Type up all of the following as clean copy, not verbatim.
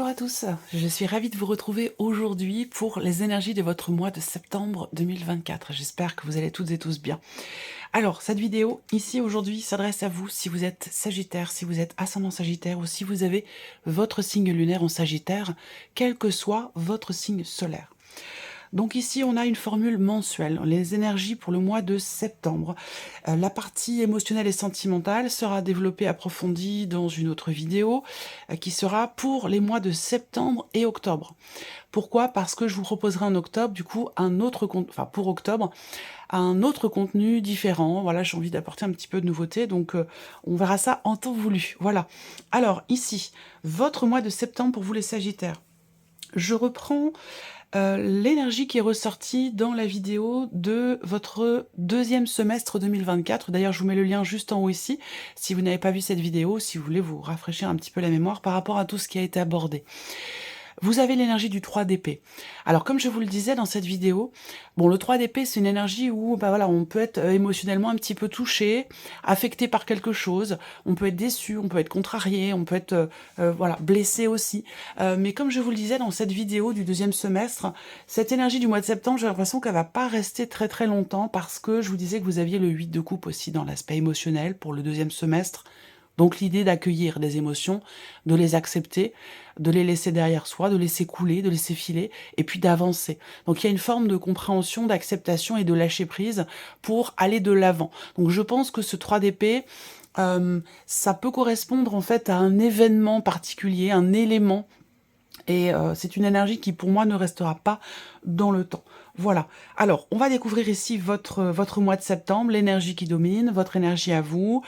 Bonjour à tous, je suis ravie de vous retrouver aujourd'hui pour les énergies de votre mois de septembre 2024. J'espère que vous allez toutes et tous bien. Alors, cette vidéo ici aujourd'hui s'adresse à vous si vous êtes Sagittaire, si vous êtes ascendant Sagittaire ou si vous avez votre signe lunaire en Sagittaire, quel que soit votre signe solaire. Donc ici, on a une formule mensuelle, les énergies pour le mois de septembre. La partie émotionnelle et sentimentale sera développée, approfondie dans une autre vidéo qui sera pour les mois de septembre et octobre. Pourquoi? Parce que je vous proposerai en octobre, du coup, un autre pour octobre, un autre contenu différent. Voilà, j'ai envie d'apporter un petit peu de nouveauté, donc on verra ça en temps voulu. Voilà. Alors ici, votre mois de septembre pour vous les Sagittaires. Je reprends l'énergie qui est ressortie dans la vidéo de votre deuxième semestre 2024. D'ailleurs, je vous mets le lien juste en haut ici, si vous n'avez pas vu cette vidéo, si vous voulez vous rafraîchir un petit peu la mémoire par rapport à tout ce qui a été abordé. Vous avez l'énergie du 3 d'épée. Alors, comme je vous le disais dans cette vidéo, bon, le 3 d'épée, c'est une énergie où, bah voilà, on peut être émotionnellement un petit peu touché, affecté par quelque chose, on peut être déçu, on peut être contrarié, on peut être, voilà, blessé aussi. Mais comme je vous le disais dans cette vidéo du deuxième semestre, cette énergie du mois de septembre, j'ai l'impression qu'elle va pas rester très très longtemps parce que je vous disais que vous aviez le 8 de coupe aussi dans l'aspect émotionnel pour le deuxième semestre. Donc l'idée d'accueillir des émotions, de les accepter, de les laisser derrière soi, de laisser couler, de laisser filer, et puis d'avancer. Donc il y a une forme de compréhension, d'acceptation et de lâcher prise pour aller de l'avant. Donc je pense que ce 3 d'épée, ça peut correspondre en fait à un événement particulier, un élément, et c'est une énergie qui pour moi ne restera pas dans le temps. Voilà. Alors, on va découvrir ici votre mois de septembre, l'énergie qui domine, votre énergie à vous.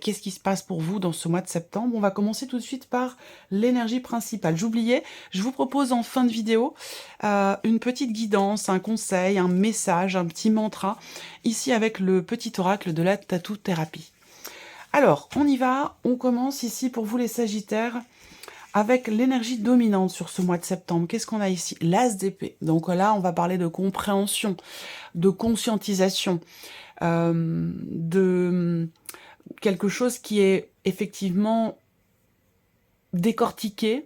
Qu'est-ce qui se passe pour vous dans ce mois de septembre? On va commencer tout de suite par l'énergie principale. J'oubliais, je vous propose en fin de vidéo une petite guidance, un conseil, un message, un petit mantra, ici avec le petit oracle de la tattoo thérapie. Alors, on y va. On commence ici pour vous les Sagittaires avec l'énergie dominante sur ce mois de septembre. Qu'est-ce qu'on a ici? L'As d'épée. Donc là, on va parler de compréhension, de conscientisation, de quelque chose qui est effectivement décortiqué.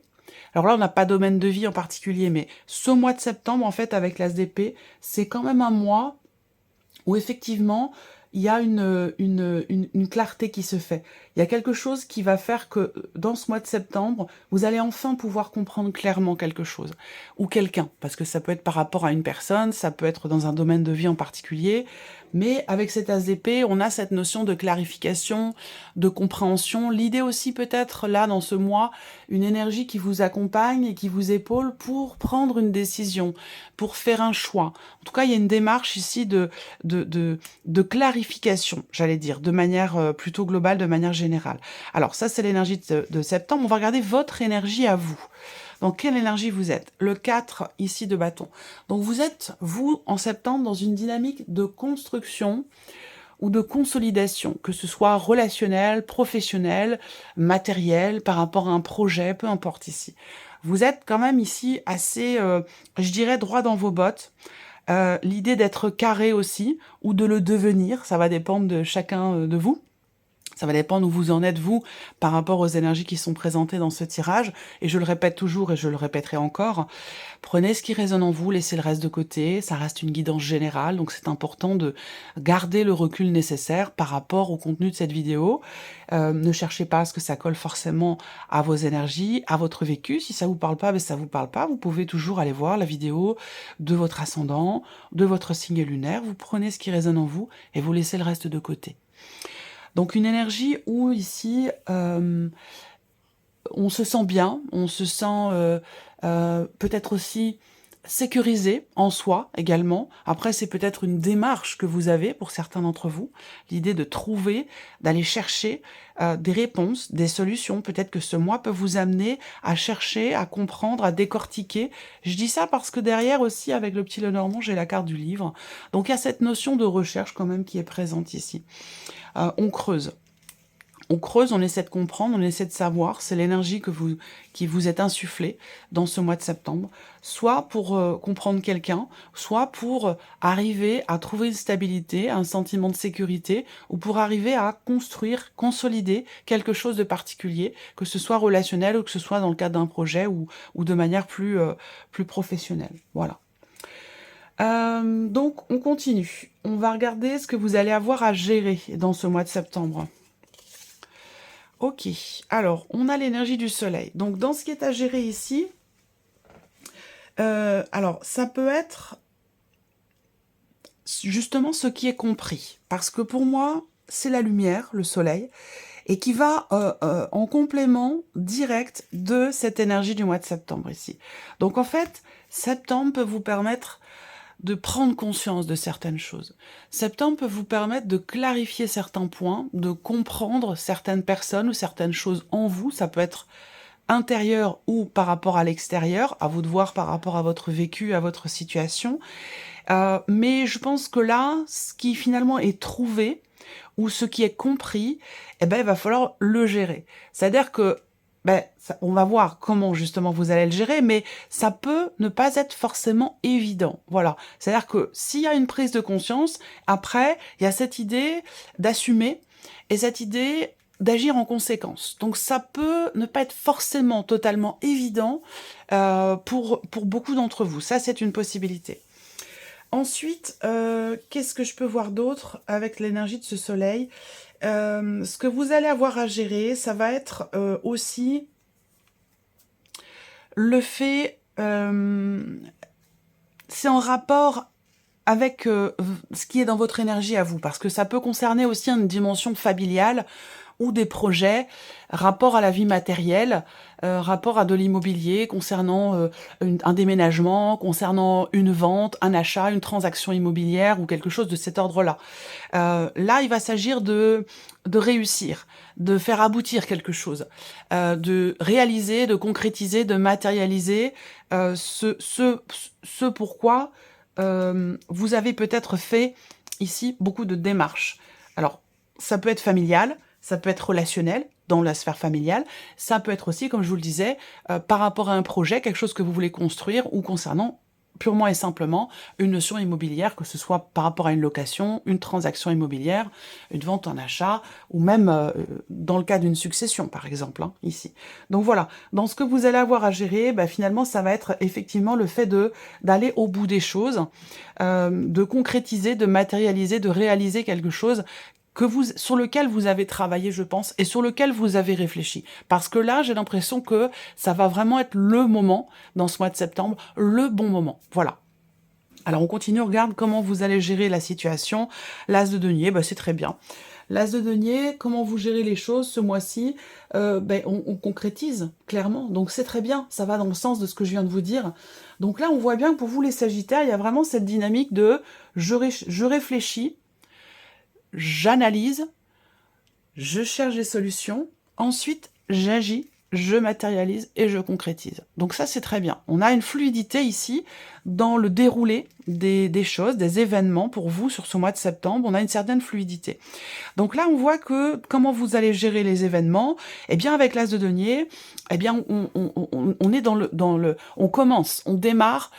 Alors là, on n'a pas de domaine de vie en particulier, mais ce mois de septembre, en fait, avec l'As d'épée, c'est quand même un mois où effectivement, il y a une clarté qui se fait. Il y a quelque chose qui va faire que dans ce mois de septembre, vous allez enfin pouvoir comprendre clairement quelque chose. Ou quelqu'un, parce que ça peut être par rapport à une personne, ça peut être dans un domaine de vie en particulier. Mais avec cet as d'épée, on a cette notion de clarification, de compréhension. L'idée aussi peut-être là, dans ce mois, une énergie qui vous accompagne et qui vous épaule pour prendre une décision, pour faire un choix. En tout cas, il y a une démarche ici de clarification, j'allais dire, de manière plutôt globale, de manière générale. Alors ça, c'est l'énergie de septembre. On va regarder votre énergie à vous. Dans quelle énergie vous êtes? Le 4 ici de bâton. Donc vous êtes, vous, en septembre, dans une dynamique de construction ou de consolidation, que ce soit relationnel, professionnel, matériel, par rapport à un projet, peu importe ici. Vous êtes quand même ici assez, je dirais, droit dans vos bottes. L'idée d'être carré aussi, ou de le devenir, ça va dépendre de chacun de vous. Ça va dépendre où vous en êtes, vous, par rapport aux énergies qui sont présentées dans ce tirage. Et je le répète toujours et je le répéterai encore. Prenez ce qui résonne en vous, laissez le reste de côté. Ça reste une guidance générale, donc c'est important de garder le recul nécessaire par rapport au contenu de cette vidéo. Ne cherchez pas à ce que ça colle forcément à vos énergies, à votre vécu. Si ça vous parle pas, ben ça vous parle pas. Vous pouvez toujours aller voir la vidéo de votre ascendant, de votre signe lunaire. Vous prenez ce qui résonne en vous et vous laissez le reste de côté. Donc une énergie où ici, on se sent bien, on se sent peut-être aussi sécurisé en soi également. Après, c'est peut-être une démarche que vous avez pour certains d'entre vous, l'idée de trouver, d'aller chercher des réponses, des solutions. Peut-être que ce mois peut vous amener à chercher, à comprendre, à décortiquer. Je dis ça parce que derrière aussi, avec le petit Lenormand, j'ai la carte du livre. Donc il y a cette notion de recherche quand même qui est présente ici. On creuse. On creuse, on essaie de comprendre, on essaie de savoir. C'est l'énergie qui vous est insufflée dans ce mois de septembre. Soit pour comprendre quelqu'un, soit pour arriver à trouver une stabilité, un sentiment de sécurité, ou pour arriver à construire, consolider quelque chose de particulier, que ce soit relationnel ou que ce soit dans le cadre d'un projet ou de manière plus professionnelle. Voilà. Donc, on continue. On va regarder ce que vous allez avoir à gérer dans ce mois de septembre. Ok, alors, on a l'énergie du soleil. Donc, dans ce qui est à gérer ici, alors, ça peut être justement ce qui est compris. Parce que pour moi, c'est la lumière, le soleil, et qui va en complément direct de cette énergie du mois de septembre ici. Donc, en fait, septembre peut vous permettre de prendre conscience de certaines choses. Septembre peut vous permettre de clarifier certains points, de comprendre certaines personnes ou certaines choses en vous. Ça peut être intérieur ou par rapport à l'extérieur, à vous de voir par rapport à votre vécu, à votre situation. Mais je pense que là, ce qui finalement est trouvé, ou ce qui est compris, eh ben, il va falloir le gérer. C'est-à-dire que on va voir comment justement vous allez le gérer, mais ça peut ne pas être forcément évident. Voilà. C'est-à-dire que s'il y a une prise de conscience, après, il y a cette idée d'assumer et cette idée d'agir en conséquence. Donc ça peut ne pas être forcément totalement évident pour beaucoup d'entre vous. Ça, c'est une possibilité. Ensuite, qu'est-ce que je peux voir d'autre avec l'énergie de ce soleil? Ce que vous allez avoir à gérer, ça va être aussi le fait... c'est en rapport avec ce qui est dans votre énergie à vous, parce que ça peut concerner aussi une dimension familiale ou des projets, rapport à la vie matérielle, rapport à de l'immobilier, concernant un déménagement, concernant une vente, un achat, une transaction immobilière ou quelque chose de cet ordre-là. Là, il va s'agir de réussir, de faire aboutir quelque chose, de réaliser, de concrétiser, de matérialiser ce pourquoi vous avez peut-être fait ici beaucoup de démarches. Alors, ça peut être familial, ça peut être relationnel dans la sphère familiale, ça peut être aussi, comme je vous le disais, par rapport à un projet, quelque chose que vous voulez construire ou concernant purement et simplement une notion immobilière, que ce soit par rapport à une location, une transaction immobilière, une vente, un achat, ou même dans le cas d'une succession, par exemple, hein, ici. Donc voilà, dans ce que vous allez avoir à gérer, finalement, ça va être effectivement le fait d'aller au bout des choses, de concrétiser, de matérialiser, de réaliser quelque chose sur lequel vous avez travaillé, je pense, et sur lequel vous avez réfléchi. Parce que là, j'ai l'impression que ça va vraiment être le moment, dans ce mois de septembre, le bon moment. Voilà. Alors, on continue, on regarde comment vous allez gérer la situation. L'as de denier, c'est très bien. L'as de denier, comment vous gérez les choses ce mois-ci, on concrétise, clairement. Donc, c'est très bien, ça va dans le sens de ce que je viens de vous dire. Donc là, on voit bien que pour vous, les Sagittaires, il y a vraiment cette dynamique de « je réfléchis », j'analyse, je cherche des solutions, ensuite j'agis, je matérialise et je concrétise. Donc ça, c'est très bien. On a une fluidité ici dans le déroulé des choses, des événements pour vous sur ce mois de septembre. On a une certaine fluidité. Donc là, on voit que comment vous allez gérer les événements. Eh bien, avec l'As de denier, eh bien, on est on commence, on démarre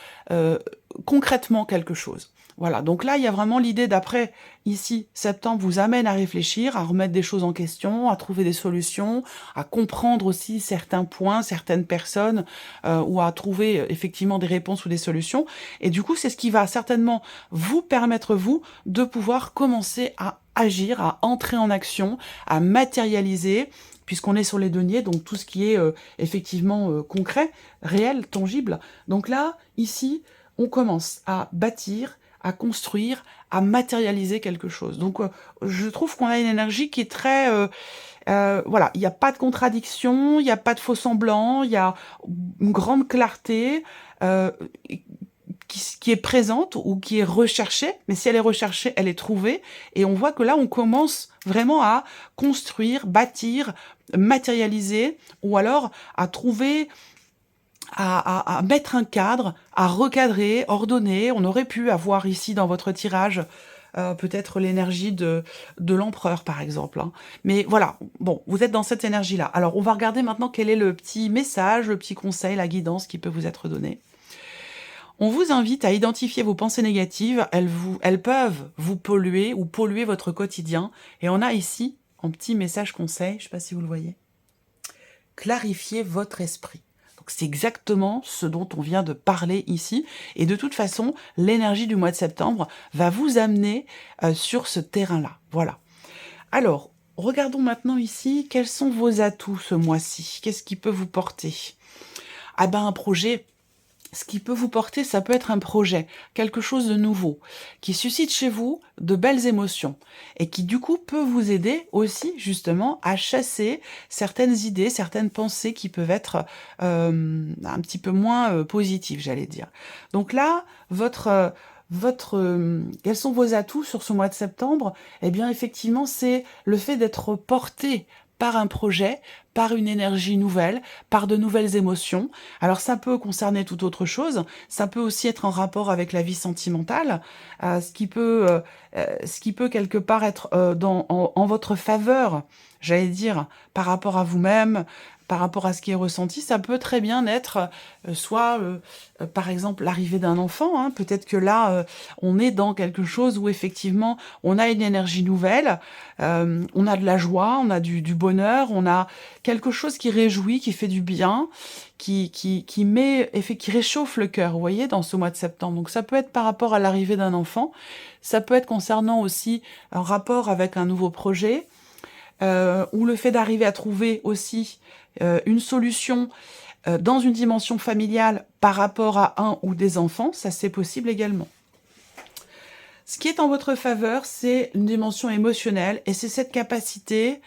concrètement quelque chose. Voilà, donc là, il y a vraiment l'idée d'après, ici, septembre vous amène à réfléchir, à remettre des choses en question, à trouver des solutions, à comprendre aussi certains points, certaines personnes, ou à trouver effectivement des réponses ou des solutions. Et du coup, c'est ce qui va certainement vous permettre, vous, de pouvoir commencer à agir, à entrer en action, à matérialiser, puisqu'on est sur les deniers, donc tout ce qui est effectivement concret, réel, tangible. Donc là, ici, on commence à bâtir, à construire, à matérialiser quelque chose. Donc, je trouve qu'on a une énergie qui est très... voilà, il n'y a pas de contradiction, il n'y a pas de faux semblant, il y a une grande clarté qui est présente ou qui est recherchée, mais si elle est recherchée, elle est trouvée, et on voit que là, on commence vraiment à construire, bâtir, matérialiser, ou alors à trouver... À mettre un cadre, à recadrer, ordonner. On aurait pu avoir ici dans votre tirage peut-être l'énergie de l'empereur, par exemple, hein. Mais voilà, bon, vous êtes dans cette énergie-là. Alors, on va regarder maintenant quel est le petit message, le petit conseil, la guidance qui peut vous être donné. On vous invite à identifier vos pensées négatives, elles peuvent vous polluer ou polluer votre quotidien. Et on a ici, en petit message conseil, je ne sais pas si vous le voyez, clarifiez votre esprit. Donc c'est exactement ce dont on vient de parler ici. Et de toute façon, l'énergie du mois de septembre va vous amener sur ce terrain-là. Voilà. Alors, regardons maintenant ici, quels sont vos atouts ce mois-ci? Qu'est-ce qui peut vous porter? Ah ben un projet. Ce qui peut vous porter, ça peut être un projet, quelque chose de nouveau, qui suscite chez vous de belles émotions et qui du coup peut vous aider aussi justement à chasser certaines idées, certaines pensées qui peuvent être un petit peu moins positives, j'allais dire. Donc là, quels sont vos atouts sur ce mois de septembre? Eh bien effectivement, c'est le fait d'être porté par un projet, par une énergie nouvelle, par de nouvelles émotions. Alors ça peut concerner toute autre chose, ça peut aussi être en rapport avec la vie sentimentale, ce qui peut quelque part être en votre faveur, j'allais dire, par rapport à vous-même, par rapport à ce qui est ressenti. Ça peut très bien être par exemple, l'arrivée d'un enfant, hein. Peut-être que là, on est dans quelque chose où effectivement, on a une énergie nouvelle, on a de la joie, on a du bonheur, on a quelque chose qui réjouit, qui fait du bien, qui réchauffe le cœur, vous voyez, dans ce mois de septembre. Donc ça peut être par rapport à l'arrivée d'un enfant, ça peut être concernant aussi un rapport avec un nouveau projet, ou le fait d'arriver à trouver aussi une solution dans une dimension familiale par rapport à un ou des enfants, ça c'est possible également. Ce qui est en votre faveur, c'est une dimension émotionnelle et c'est cette capacité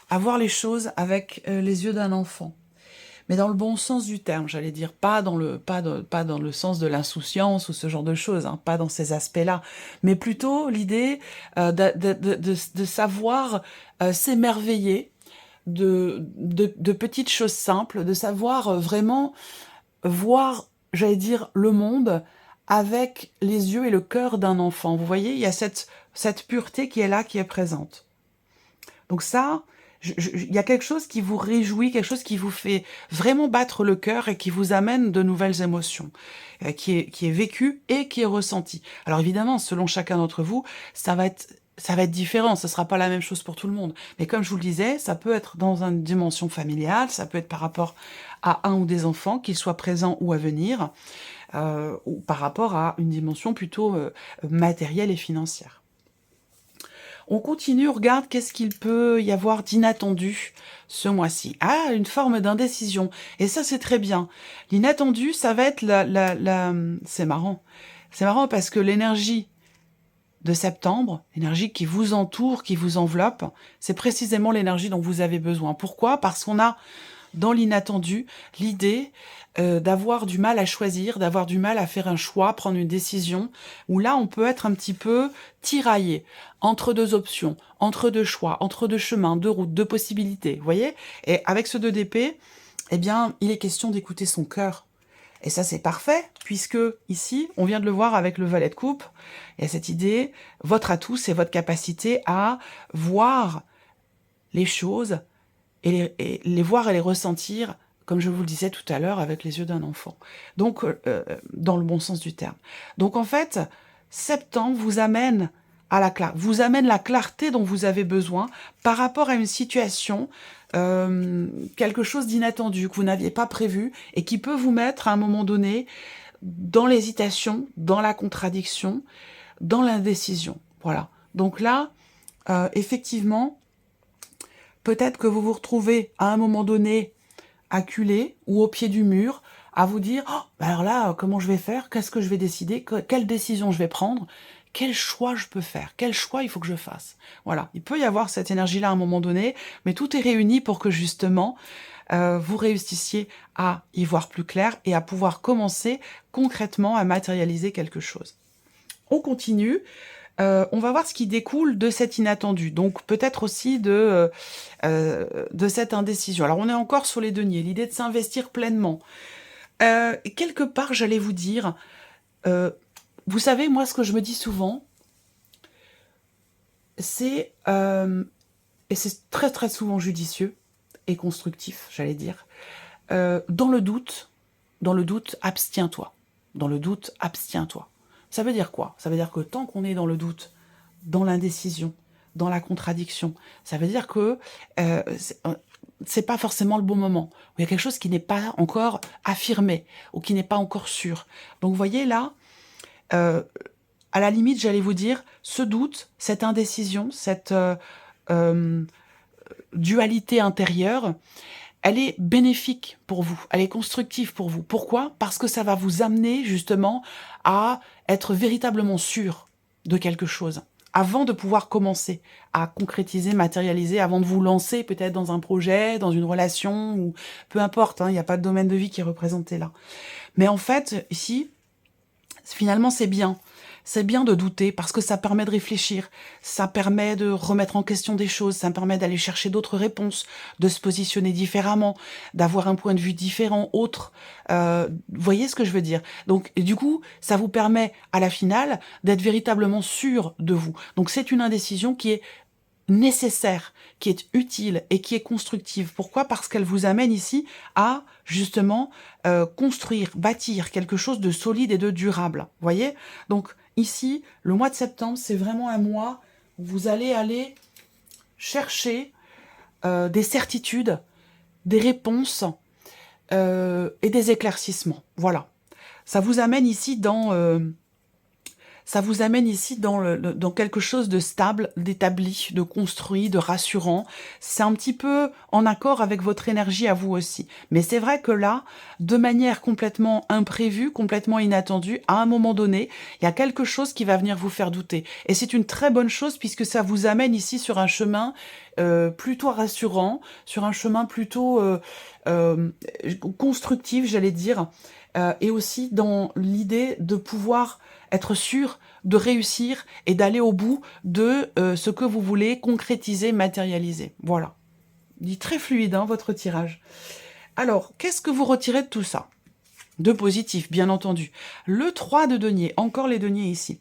à voir les choses avec les yeux d'un enfant. Mais dans le bon sens du terme, j'allais dire, pas dans le sens de l'insouciance ou ce genre de choses, hein, pas dans ces aspects-là, mais plutôt l'idée de savoir s'émerveiller de petites choses simples, de savoir vraiment voir, j'allais dire, le monde avec les yeux et le cœur d'un enfant. Vous voyez, il y a cette pureté qui est là, qui est présente. Donc ça, il y a quelque chose qui vous réjouit, quelque chose qui vous fait vraiment battre le cœur et qui vous amène de nouvelles émotions, qui est vécu et qui est ressenti. Alors évidemment, selon chacun d'entre vous, ça va être différent, ce ne sera pas la même chose pour tout le monde. Mais comme je vous le disais, ça peut être dans une dimension familiale, ça peut être par rapport à un ou des enfants, qu'ils soient présents ou à venir, ou par rapport à une dimension plutôt matérielle et financière. On continue, on regarde qu'est-ce qu'il peut y avoir d'inattendu ce mois-ci. Ah, une forme d'indécision. Et ça, c'est très bien. L'inattendu, ça va être c'est marrant. C'est marrant parce que l'énergie de septembre, l'énergie qui vous entoure, qui vous enveloppe, c'est précisément l'énergie dont vous avez besoin. Pourquoi? Parce qu'on a dans l'inattendu l'idée d'avoir du mal à choisir, d'avoir du mal à faire un choix, prendre une décision, où là on peut être un petit peu tiraillé entre deux options, entre deux choix, entre deux chemins, deux routes, deux possibilités, vous voyez? Et avec ce 2 d'épée, eh bien, il est question d'écouter son cœur. Et ça, c'est parfait, puisque ici, on vient de le voir avec le valet de coupe, il y a cette idée, votre atout, c'est votre capacité à voir les choses et les voir et les ressentir, comme je vous le disais tout à l'heure, avec les yeux d'un enfant. Donc, dans le bon sens du terme. Donc, en fait, septembre vous amène la clarté dont vous avez besoin par rapport à une situation, quelque chose d'inattendu que vous n'aviez pas prévu et qui peut vous mettre à un moment donné dans l'hésitation, dans la contradiction, dans l'indécision. Voilà. Donc là, effectivement, peut-être que vous vous retrouvez à un moment donné acculé ou au pied du mur à vous dire oh, alors là, comment je vais faire? Qu'est-ce que je vais décider? Quelle décision je vais prendre? Quel choix je peux faire? Quel choix il faut que je fasse? Voilà, il peut y avoir cette énergie-là à un moment donné, mais tout est réuni pour que justement vous réussissiez à y voir plus clair et à pouvoir commencer concrètement à matérialiser quelque chose. On continue. On va voir ce qui découle de cet inattendu, donc peut-être aussi de cette indécision. Alors on est encore sur les deniers, l'idée de s'investir pleinement. Quelque part, j'allais vous dire, vous savez, moi ce que je me dis souvent, c'est, et c'est très très souvent judicieux et constructif, j'allais dire, dans le doute, abstiens-toi. Dans le doute, abstiens-toi. Ça veut dire quoi? Ça veut dire que tant qu'on est dans le doute, dans l'indécision, dans la contradiction, ça veut dire que c'est pas forcément le bon moment. Il y a quelque chose qui n'est pas encore affirmé ou qui n'est pas encore sûr. Donc vous voyez là, à la limite, j'allais vous dire, ce doute, cette indécision, cette dualité intérieure, elle est bénéfique pour vous, elle est constructive pour vous. Pourquoi? Parce que ça va vous amener justement à être véritablement sûr de quelque chose, avant de pouvoir commencer à concrétiser, matérialiser, avant de vous lancer peut-être dans un projet, dans une relation, ou peu importe, hein, il n'y a pas de domaine de vie qui est représenté là. Mais en fait, ici, finalement, c'est bien. C'est bien de douter parce que ça permet de réfléchir, ça permet de remettre en question des choses, ça permet d'aller chercher d'autres réponses, de se positionner différemment, d'avoir un point de vue différent, autre. Vous voyez ce que je veux dire? Donc, et du coup, ça vous permet à la finale d'être véritablement sûr de vous. Donc, c'est une indécision qui est nécessaire, qui est utile et qui est constructive. Pourquoi? Parce qu'elle vous amène ici à, justement, construire, bâtir quelque chose de solide et de durable. Vous voyez? Donc, ici, le mois de septembre, c'est vraiment un mois où vous allez aller chercher des certitudes, des réponses et des éclaircissements. Voilà. Ça vous amène ici dans... dans quelque chose de stable, d'établi, de construit, de rassurant. C'est un petit peu en accord avec votre énergie à vous aussi. Mais c'est vrai que là, de manière complètement imprévue, complètement inattendue, à un moment donné, il y a quelque chose qui va venir vous faire douter. Et c'est une très bonne chose puisque ça vous amène ici sur un chemin plutôt rassurant, sur un chemin plutôt constructif, j'allais dire, et aussi dans l'idée de pouvoir être sûr de réussir et d'aller au bout de ce que vous voulez concrétiser, matérialiser. Voilà. Il est très fluide, hein, votre tirage. Alors, qu'est-ce que vous retirez de tout ça? De positif, bien entendu. Le 3 de denier, encore les deniers ici.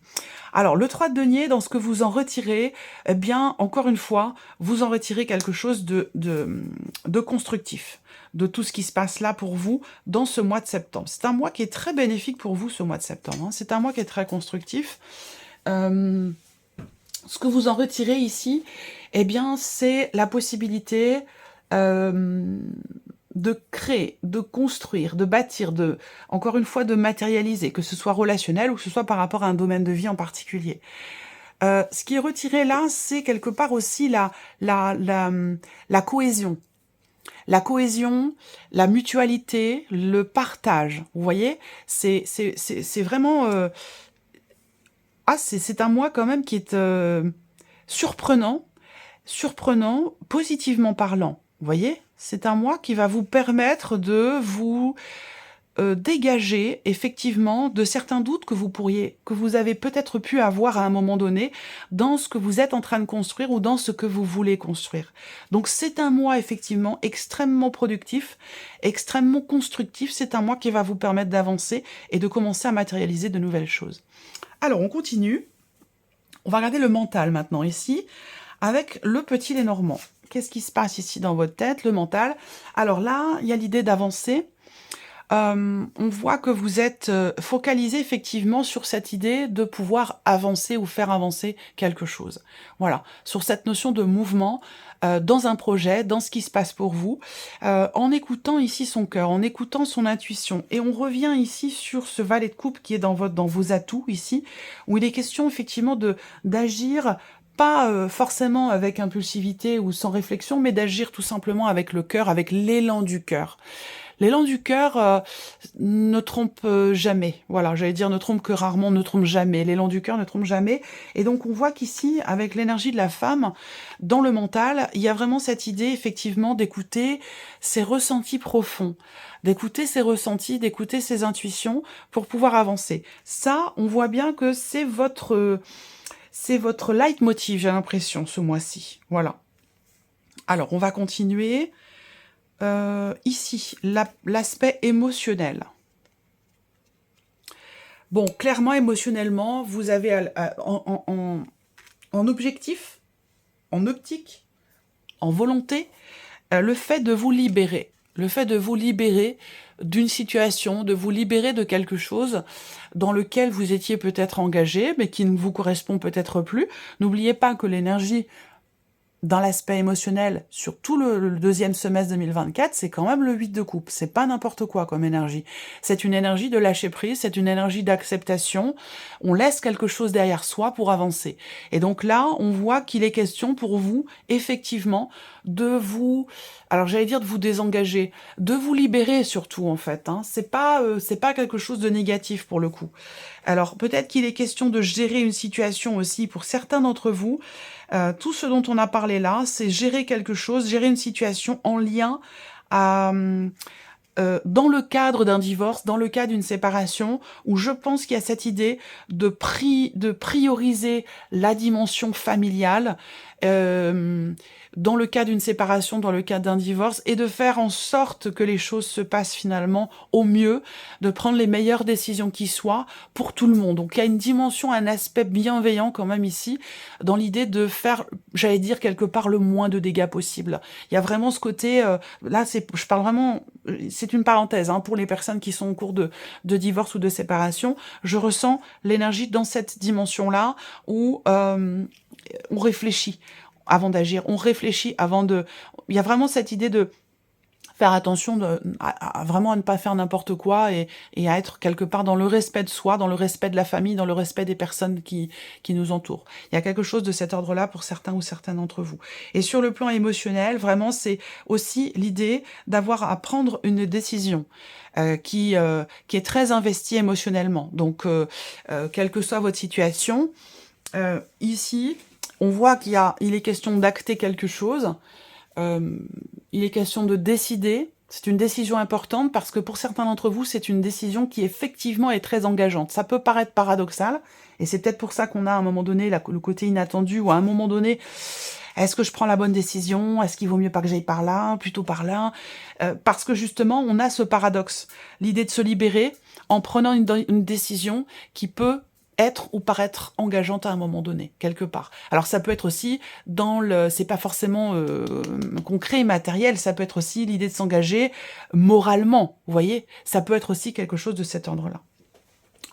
Alors, le 3 de denier, dans ce que vous en retirez, eh bien, encore une fois, vous en retirez quelque chose de constructif, de tout ce qui se passe là pour vous dans ce mois de septembre. C'est un mois qui est très bénéfique pour vous, ce mois de septembre, hein. C'est un mois qui est très constructif. Ce que vous en retirez ici, eh bien, c'est la possibilité de créer, de construire, de bâtir, encore une fois, de matérialiser, que ce soit relationnel ou que ce soit par rapport à un domaine de vie en particulier. Ce qui est retiré là, c'est quelque part aussi la cohésion. La cohésion, la mutualité, le partage. Vous voyez, c'est vraiment... c'est un mois quand même qui est surprenant, positivement parlant. Vous voyez, c'est un mois qui va vous permettre de vous dégager effectivement de certains doutes que vous avez peut-être pu avoir à un moment donné dans ce que vous êtes en train de construire ou dans ce que vous voulez construire. Donc c'est un mois effectivement extrêmement productif, extrêmement constructif. C'est un mois qui va vous permettre d'avancer et de commencer à matérialiser de nouvelles choses. Alors on continue. On va regarder le mental maintenant ici avec le petit Lénormand. Qu'est-ce qui se passe ici dans votre tête, le mental? Alors là, il y a l'idée d'avancer. On voit que vous êtes focalisé effectivement sur cette idée de pouvoir avancer ou faire avancer quelque chose. Voilà, sur cette notion de mouvement dans un projet, dans ce qui se passe pour vous, en écoutant ici son cœur, en écoutant son intuition. Et on revient ici sur ce valet de coupe qui est dans vos atouts ici, où il est question effectivement d'agir pas forcément avec impulsivité ou sans réflexion, mais d'agir tout simplement avec le cœur, avec l'élan du cœur. L'élan du cœur ne trompe jamais. Voilà, j'allais dire ne trompe que rarement, ne trompe jamais. L'élan du cœur ne trompe jamais. Et donc on voit qu'ici, avec l'énergie de la femme, dans le mental, il y a vraiment cette idée effectivement d'écouter ses ressentis profonds, d'écouter ses ressentis, d'écouter ses intuitions pour pouvoir avancer. Ça, on voit bien que c'est votre leitmotiv, j'ai l'impression, ce mois-ci. Voilà. Alors, on va continuer. Ici, l'aspect émotionnel. Bon, clairement, émotionnellement, vous avez en objectif, en optique, en volonté, le fait de vous libérer. Le fait de vous libérer d'une situation, de vous libérer de quelque chose dans lequel vous étiez peut-être engagé, mais qui ne vous correspond peut-être plus. N'oubliez pas que l'énergie dans l'aspect émotionnel, sur tout le deuxième semestre 2024, c'est quand même le 8 de coupe. C'est pas n'importe quoi comme énergie. C'est une énergie de lâcher prise, c'est une énergie d'acceptation. On laisse quelque chose derrière soi pour avancer. Et donc là, on voit qu'il est question pour vous, effectivement, de vous, alors j'allais dire de vous désengager, de vous libérer surtout en fait. Hein. C'est pas quelque chose de négatif pour le coup. Alors peut-être qu'il est question de gérer une situation aussi pour certains d'entre vous. Tout ce dont on a parlé là, c'est gérer quelque chose, gérer une situation en lien à, dans le cadre d'un divorce, dans le cadre d'une séparation, où je pense qu'il y a cette idée de prioriser la dimension familiale, dans le cas d'une séparation, dans le cadre d'un divorce, et de faire en sorte que les choses se passent finalement au mieux, de prendre les meilleures décisions qui soient pour tout le monde. Donc il y a une dimension, un aspect bienveillant quand même ici, dans l'idée de faire, j'allais dire quelque part, le moins de dégâts possible. Il y a vraiment ce côté, là je parle vraiment, c'est une parenthèse, hein, pour les personnes qui sont en cours de divorce ou de séparation, je ressens l'énergie dans cette dimension-là où on réfléchit avant d'agir, on réfléchit avant de... Il y a vraiment cette idée de faire attention vraiment à ne pas faire n'importe quoi et à être quelque part dans le respect de soi, dans le respect de la famille, dans le respect des personnes qui nous entourent. Il y a quelque chose de cet ordre-là pour certains ou certaines d'entre vous. Et sur le plan émotionnel, vraiment, c'est aussi l'idée d'avoir à prendre une décision qui est très investie émotionnellement. Donc, quelle que soit votre situation, ici, on voit il est question d'acter quelque chose, il est question de décider. C'est une décision importante parce que pour certains d'entre vous, c'est une décision qui effectivement est très engageante. Ça peut paraître paradoxal, et c'est peut-être pour ça qu'on a à un moment donné le côté inattendu, ou à un moment donné, est-ce que je prends la bonne décision? Est-ce qu'il vaut mieux pas que j'aille par là, plutôt par là? Parce que justement, on a ce paradoxe, l'idée de se libérer en prenant une décision qui peut être ou paraître engageante à un moment donné, quelque part. Alors ça peut être aussi c'est pas forcément concret et matériel, ça peut être aussi l'idée de s'engager moralement, vous voyez? Ça peut être aussi quelque chose de cet ordre-là.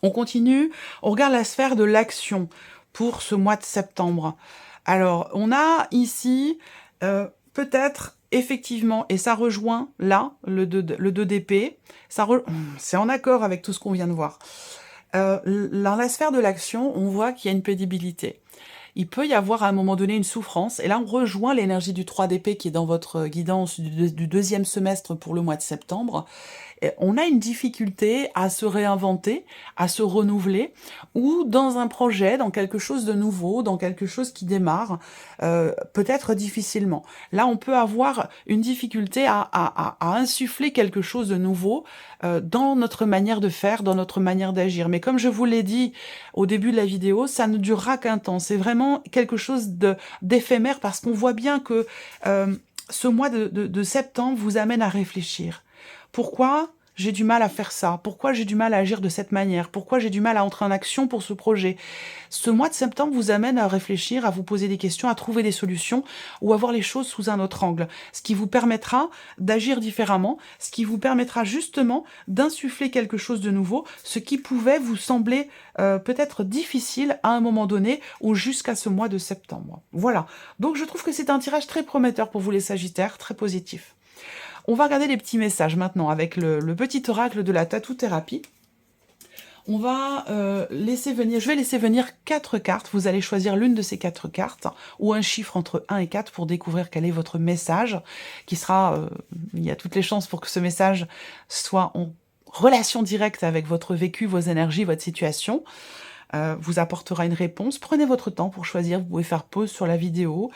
On continue, on regarde la sphère de l'action pour ce mois de septembre. Alors, on a ici peut-être effectivement, et ça rejoint là, le 2 d'épée, c'est en accord avec tout ce qu'on vient de voir. Dans la sphère de l'action, on voit qu'il y a une pénibilité. Il peut y avoir à un moment donné une souffrance, et là on rejoint l'énergie du 3 d'épée qui est dans votre guidance du deuxième semestre pour le mois de septembre. Et on a une difficulté à se réinventer, à se renouveler, ou dans un projet, dans quelque chose de nouveau, dans quelque chose qui démarre, peut-être difficilement. Là, on peut avoir une difficulté à insuffler quelque chose de nouveau dans notre manière de faire, dans notre manière d'agir. Mais comme je vous l'ai dit au début de la vidéo, ça ne durera qu'un temps. C'est vraiment quelque chose d'éphémère parce qu'on voit bien que ce mois de septembre vous amène à réfléchir. Pourquoi j'ai du mal à faire ça? Pourquoi j'ai du mal à agir de cette manière? Pourquoi j'ai du mal à entrer en action pour ce projet? Ce mois de septembre vous amène à réfléchir, à vous poser des questions, à trouver des solutions ou à voir les choses sous un autre angle. Ce qui vous permettra d'agir différemment, ce qui vous permettra justement d'insuffler quelque chose de nouveau, ce qui pouvait vous sembler peut-être difficile à un moment donné ou jusqu'à ce mois de septembre. Voilà. Donc je trouve que c'est un tirage très prometteur pour vous les Sagittaires, très positif. On va regarder les petits messages maintenant avec le petit oracle de la tattoo-thérapie. On va je vais laisser venir 4 cartes. Vous allez choisir l'une de ces 4 cartes ou un chiffre entre 1 et 4 pour découvrir quel est votre message, qui sera, il y a toutes les chances pour que ce message soit en relation directe avec votre vécu, vos énergies, votre situation. Vous apportera une réponse. Prenez votre temps pour choisir. Vous pouvez faire pause sur la vidéo,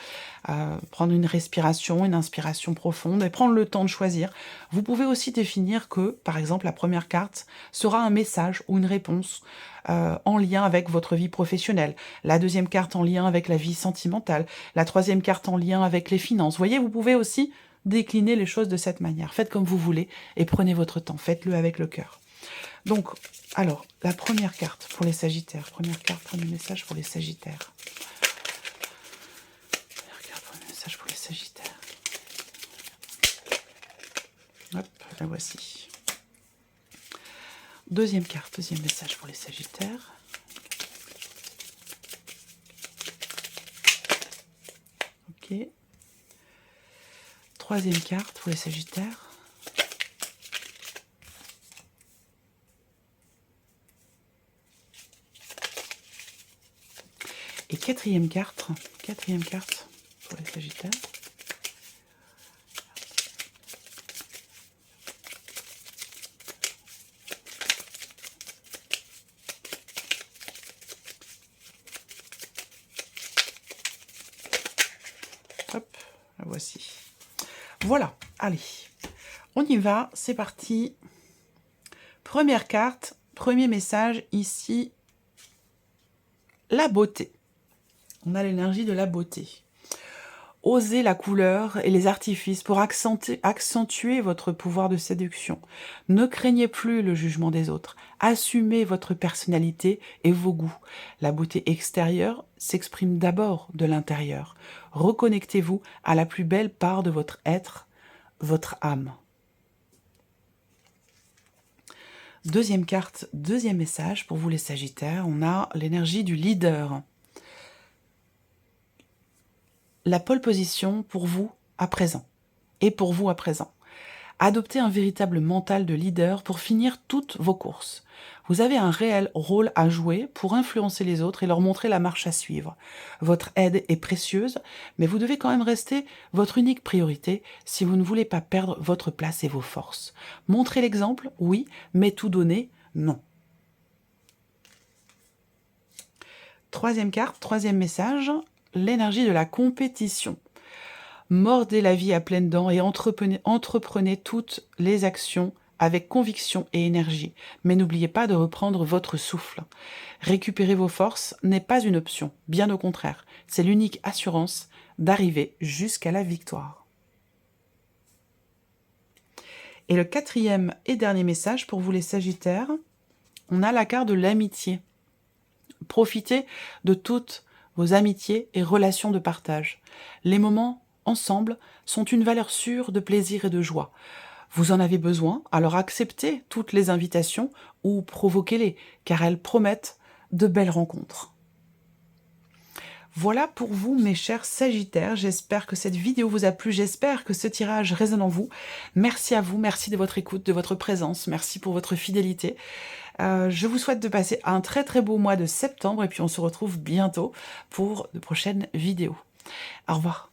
prendre une respiration, une inspiration profonde et prendre le temps de choisir. Vous pouvez aussi définir que, par exemple, la première carte sera un message ou une réponse en lien avec votre vie professionnelle. La deuxième carte en lien avec la vie sentimentale. La troisième carte en lien avec les finances. Vous voyez, vous pouvez aussi décliner les choses de cette manière. Faites comme vous voulez et prenez votre temps. Faites-le avec le cœur. Donc, alors, la première carte pour les Sagittaires. Première carte, premier message pour les Sagittaires. Première la voici. Deuxième carte, deuxième message pour les Sagittaires. Ok. Troisième carte pour les Sagittaires. Et quatrième carte pour les Sagittaires. Hop, la voici. Voilà, allez, on y va, c'est parti. Première carte, premier message ici, la beauté. On a l'énergie de la beauté. Osez la couleur et les artifices pour accentuer votre pouvoir de séduction. Ne craignez plus le jugement des autres. Assumez votre personnalité et vos goûts. La beauté extérieure s'exprime d'abord de l'intérieur. Reconnectez-vous à la plus belle part de votre être, votre âme. Deuxième carte, deuxième message pour vous les Sagittaires. On a l'énergie du leader. La pole position pour vous à présent. Et pour vous à présent. Adoptez un véritable mental de leader pour finir toutes vos courses. Vous avez un réel rôle à jouer pour influencer les autres et leur montrer la marche à suivre. Votre aide est précieuse, mais vous devez quand même rester votre unique priorité si vous ne voulez pas perdre votre place et vos forces. Montrez l'exemple, oui, mais tout donner, non. Troisième carte, troisième message, l'énergie de la compétition. Mordez la vie à pleines dents et entreprenez toutes les actions avec conviction et énergie. Mais n'oubliez pas de reprendre votre souffle. Récupérer vos forces n'est pas une option, bien au contraire. C'est l'unique assurance d'arriver jusqu'à la victoire. Et le quatrième et dernier message pour vous les Sagittaires, on a la carte de l'amitié. Profitez de toutes vos amitiés et relations de partage. Les moments ensemble sont une valeur sûre de plaisir et de joie. Vous en avez besoin, alors acceptez toutes les invitations ou provoquez-les, car elles promettent de belles rencontres. Voilà pour vous, mes chers Sagittaires. J'espère que cette vidéo vous a plu. J'espère que ce tirage résonne en vous. Merci à vous. Merci de votre écoute, de votre présence. Merci pour votre fidélité. Je vous souhaite de passer un très très beau mois de septembre et puis on se retrouve bientôt pour de prochaines vidéos. Au revoir.